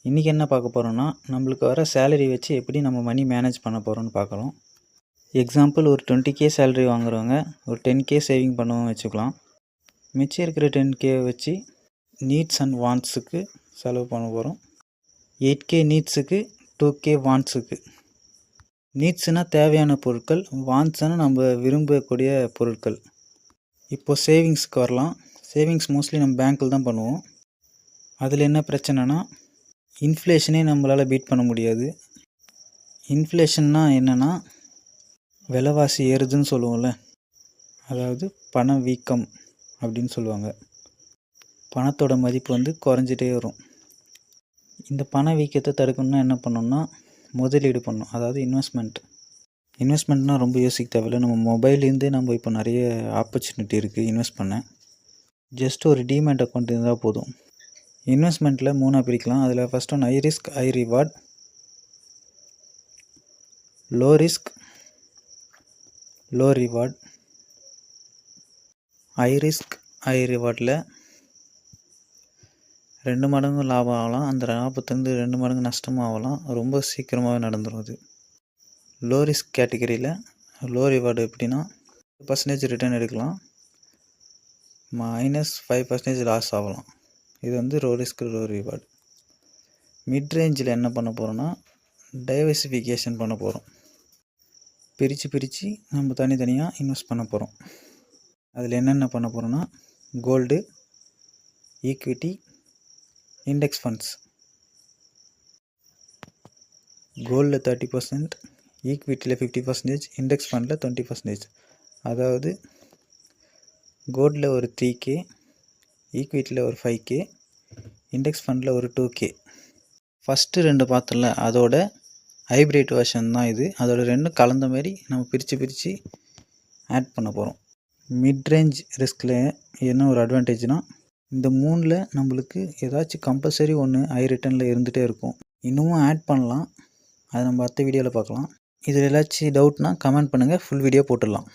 இன்றைக்கி என்ன பார்க்க போகிறோன்னா, நம்மளுக்கு வர சேலரி வச்சு எப்படி நம்ம மணி மேனேஜ் பண்ண போகிறோன்னு பார்க்குறோம். எக்ஸாம்பிள் ஒரு 20K சேலரி வாங்குறவங்க ஒரு 10K சேவிங் பண்ணுவோம் வச்சுக்கலாம். மிச்சம் இருக்கிற 10K வச்சு நீட்ஸ் அண்ட் வாண்ட்ஸுக்கு செலவு பண்ண போகிறோம். 8K நீட்ஸுக்கு, 2K வாண்ட்ஸுக்கு. நீட்ஸ்னால் தேவையான பொருட்கள், வாண்ட்ஸ்னால் நம்ம விரும்பக்கூடிய பொருட்கள். இப்போது சேவிங்ஸ்க்கு வரலாம். சேவிங்ஸ் மோஸ்ட்லி நம்ம பேங்க்கில் தான் பண்ணுவோம். அதில் என்ன பிரச்சனைனா, இன்ஃப்ளேஷனே நம்மளால் பீட் பண்ண முடியாது. இன்ஃப்ளேஷன்னா என்னென்னா, விலைவாசி ஏறுதுன்னு சொல்லுவோம்ல, அதாவது பண வீக்கம் அப்படின்னு சொல்லுவாங்க. பணத்தோட மதிப்பு வந்து குறைஞ்சிட்டே வரும். இந்த பண வீக்கத்தை தடுக்கணும்னா என்ன பண்ணணும்னா, முதலீடு பண்ணணும், அதாவது இன்வெஸ்ட்மெண்ட்னால் ரொம்ப யோசிக்க தேவையில்லை. நம்ம மொபைல்லேருந்தே நம்ம இப்போ நிறைய ஆப்பர்ச்சுனிட்டி இருக்குது இன்வெஸ்ட் பண்ண. ஜஸ்ட் ஒரு டிமேட் அக்கௌண்ட் இருந்தால் போதும். இன்வெஸ்ட்மெண்ட்டில் 3 பிரிக்கலாம். அதில் first one high risk high reward, low risk low reward. High risk high ரிவார்டில் 2 மடங்கு லாபம் ஆகலாம், அந்த லாபத்துலேருந்து 2 மடங்கு நஷ்டமும் ஆகலாம். ரொம்ப சீக்கிரமாகவே நடந்துடும் அது. லோ ரிஸ்க் கேட்டகரியில் லோ ரிவார்டு எப்படின்னா, 5% ரிட்டர்ன் எடுக்கலாம், -5% லாஸ் ஆகலாம். இது வந்து low risk low reward. Mid ரேஞ்சில் என்ன பண்ண போகிறோன்னா, டைவர்சிஃபிகேஷன் பண்ண போகிறோம். பிரித்து நம்ம தனித்தனியாக இன்வெஸ்ட் பண்ண போகிறோம். அதில் என்னென்ன பண்ண போகிறோன்னா, கோல்டு, ஈக்விட்டி, இண்டெக்ஸ் ஃபண்ட்ஸ். கோல்டில் 30%, ஈக்விட்டியில் 50%, இண்டெக்ஸ் ஃபண்டில் 20%. அதாவது கோல்டில் ஒரு 3K, ஈக்விட்டியில் ஒரு 5K, இண்டெக்ஸ் ஃபண்டில் ஒரு 2K. ஃபஸ்ட்டு 2 பார்த்தோம்ல, அதோட ஹைப்ரிட் வெர்ஷன் தான் இது. அதோட 2 கலந்த மாதிரி நம்ம பிரித்து ஆட் பண்ண போகிறோம். மிட் ரேஞ்ச் ரிஸ்கில் என்ன ஒரு அட்வான்டேஜ்னால், இந்த 3ல் நம்மளுக்கு ஏதாச்சும் கம்பல்சரி ஒன்று ஹை ரிட்டர்னில் இருந்துகிட்டே இருக்கும். இன்னமும் ஆட் பண்ணலாம், அதை நம்ம அடுத்த வீடியோவில் பார்க்கலாம். இதில் ஏதாச்சும் டவுட்னால் கமெண்ட் பண்ணுங்கள், ஃபுல் வீடியோ போட்டுடலாம்.